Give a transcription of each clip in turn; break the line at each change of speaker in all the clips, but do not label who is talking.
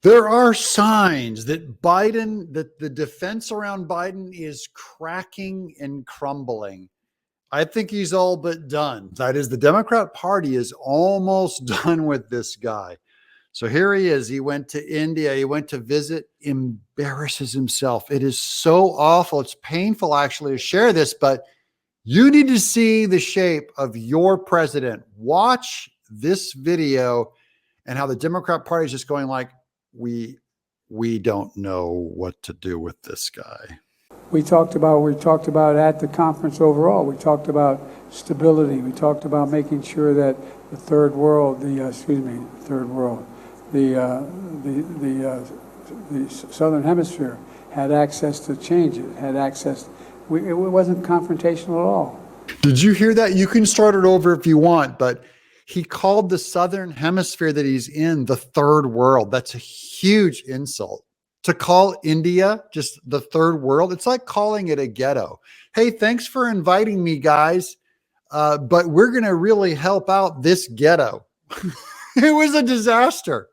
There are signs that that the defense around Biden is cracking and crumbling. I think he's all but done. That is, the Democrat Party is almost done with this guy. So here he is. He went to India. He went to visit, embarrasses himself. It is so awful. It's painful actually to share this, but you need to see the shape of your president. Watch this video and how the Democrat Party is just going like, we don't know what to do with this guy.
We talked about at the conference overall. We talked about stability. We talked about making sure that the third world, the Southern Hemisphere had access to changes, had access. It wasn't confrontational at all.
Did you hear that? You can start it over if you want, but he called the Southern Hemisphere that he's in the third world. That's a huge insult. To call India just the third world, it's like calling it a ghetto. Hey, thanks for inviting me, guys, but we're going to really help out this ghetto. It was a disaster.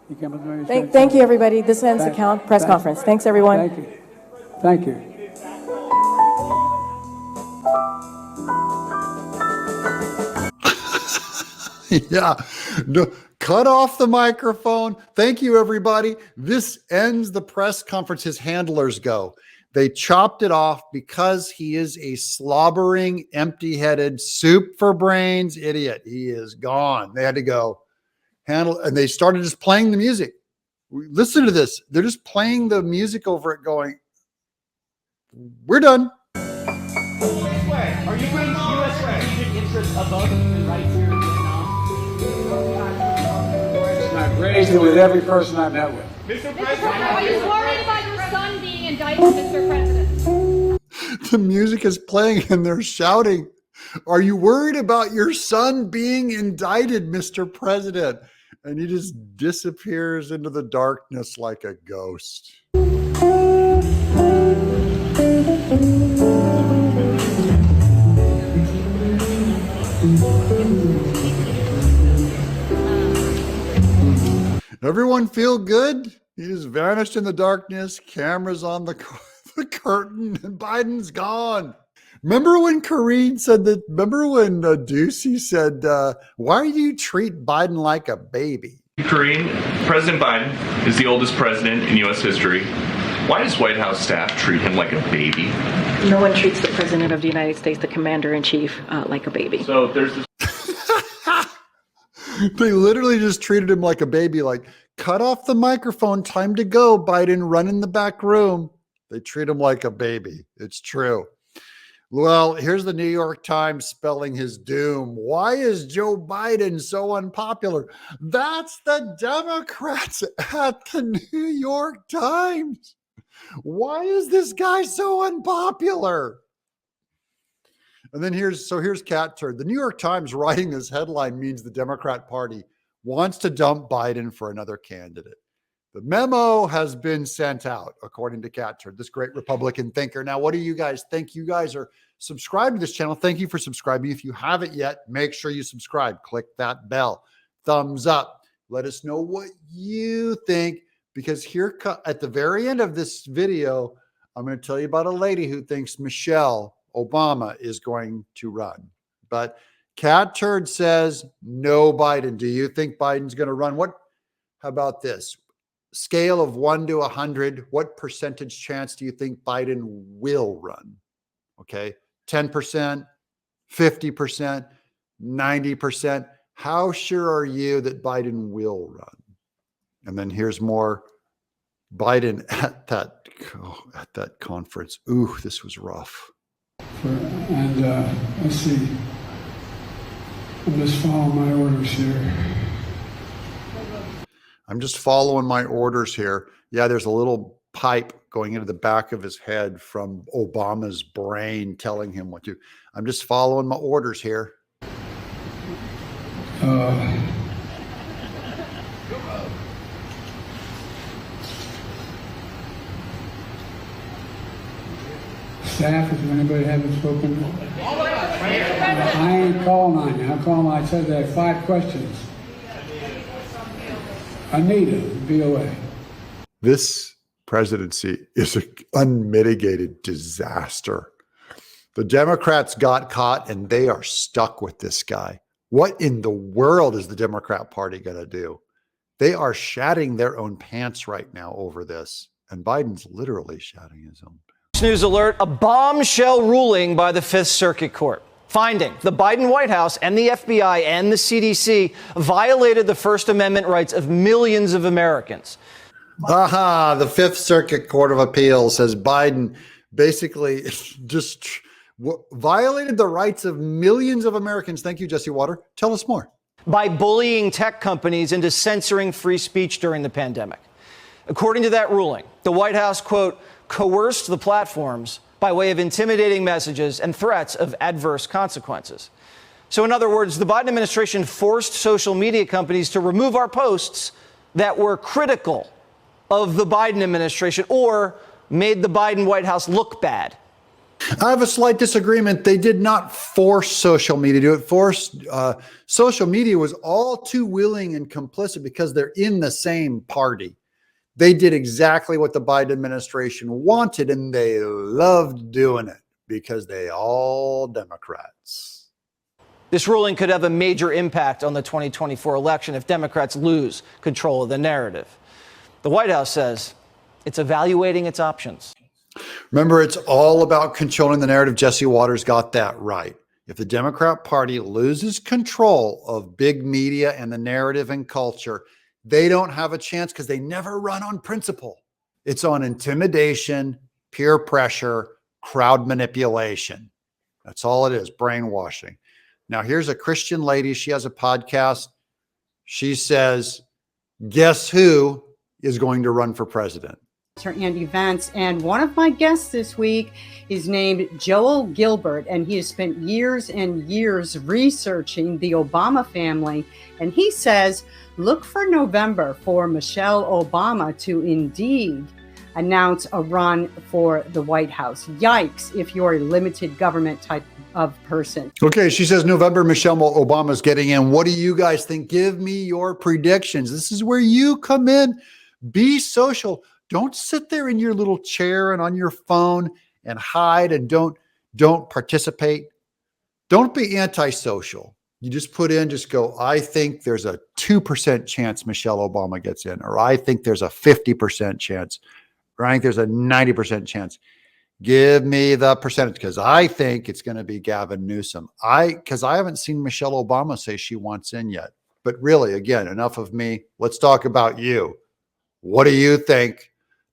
Thank you, everybody. This ends the press conference. Thanks, everyone.
Thank you. Thank you.
Yeah. No, cut off the microphone. Thank you, everybody. This ends the press conference. His handlers go. They chopped it off because he is a slobbering, empty-headed, soup for brains idiot. He is gone. They had to go handle, and they started just playing the music. Listen to this. They're just playing the music over it going, we're done.
Are you bringing U.S. strategic interests above human rights here in Vietnam?
I've raised it with every person I've met with.
Mr. President, are you worried about your son being indicted, Mr. President?
The music is playing and they're shouting, are you worried about your son being indicted, Mr. President? And he just disappears into the darkness like a ghost. Everyone feel good? He just vanished in the darkness. Cameras on the curtain, and Biden's gone. Remember when Karine said that? Remember when Ducey said, why do you treat Biden like a baby?
Karine, President Biden is the oldest president in U.S. history. Why does White House staff treat him like a baby?
No one treats the President of the United States, the Commander-in-Chief, like a baby.
So there's this.
They literally just treated him like a baby, like, cut off the microphone, time to go, Biden, run in the back room. They treat him like a baby. It's true. Well, here's the New York Times spelling his doom. Why is Joe Biden so unpopular? That's the Democrats at the New York Times. Why is this guy so unpopular? And then here's Cat Turd. The New York Times writing this headline means the Democrat Party wants to dump Biden for another candidate. The memo has been sent out, according to Cat Turd, this great Republican thinker. Now, what do you guys think? You guys are subscribed to this channel. Thank you for subscribing. If you haven't yet, make sure you subscribe. Click that bell. Thumbs up. Let us know what you think, because here at the very end of this video, I'm going to tell you about a lady who thinks Michelle Obama is going to run. But Cat Turd says no Biden. Do you think Biden's going to run? How about this? Scale of 1 to 100, what percentage chance do you think Biden will run? Okay, 10%, 50%, 90%. How sure are you that Biden will run? And then here's more Biden at that conference. Ooh, this was rough.
Let's see. I'm just following my orders here.
I'm just following my orders here. Yeah, there's a little pipe going into the back of his head from Obama's brain telling him what to. I'm just following my orders here.
Staff, if anybody haven't spoken, I ain't calling on you. I'm calling. I said there are 5 questions. Anita, BOA.
This presidency is an unmitigated disaster. The Democrats got caught and they are stuck with this guy. What in the world is the Democrat Party going to do? They are shatting their own pants right now over this. And Biden's literally shatting his own pants.
News alert, a bombshell ruling by the Fifth Circuit Court. Finding the Biden White House and the FBI and the CDC violated the First Amendment rights of millions of Americans.
Aha, the Fifth Circuit Court of Appeals says Biden basically just violated the rights of millions of Americans. Thank you, Jesse Water. Tell us more.
By bullying tech companies into censoring free speech during the pandemic. According to that ruling, the White House, quote, coerced the platforms by way of intimidating messages and threats of adverse consequences. So in other words, the Biden administration forced social media companies to remove our posts that were critical of the Biden administration or made the Biden White House look bad.
I have a slight disagreement. They did not force social media to do it. Social media was all too willing and complicit because they're in the same party. They did exactly what the Biden administration wanted, and they loved doing it because they all Democrats.
This ruling could have a major impact on the 2024 election if Democrats lose control of the narrative. The White House says it's evaluating its options.
Remember, it's all about controlling the narrative. Jesse Waters got that right. If the Democrat Party loses control of big media and the narrative and culture, they don't have a chance because they never run on principle. It's on intimidation, peer pressure, crowd manipulation. That's all it is, brainwashing. Now, here's a Christian lady. She has a podcast. She says, guess who is going to run for president?
Andy Vance, and one of my guests this week is named Joel Gilbert, and he has spent years and years researching the Obama family, and he says look for November for Michelle Obama to indeed announce a run for the White House. Yikes, if you're a limited government type of person.
Okay, she says November, Michelle Obama's getting in. What do you guys think? Give me your predictions. This is where you come in. Be social. Don't sit there in your little chair and on your phone and hide and don't participate. Don't be antisocial. You just just go, I think there's a 2% chance Michelle Obama gets in, or I think there's a 50% chance, or I think there's a 90% chance. Give me the percentage because I think it's going to be Gavin Newsom. Because I haven't seen Michelle Obama say she wants in yet. But really, again, enough of me. Let's talk about you. What do you think?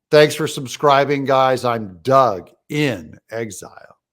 Thanks for subscribing, guys. I'm Doug in Exile.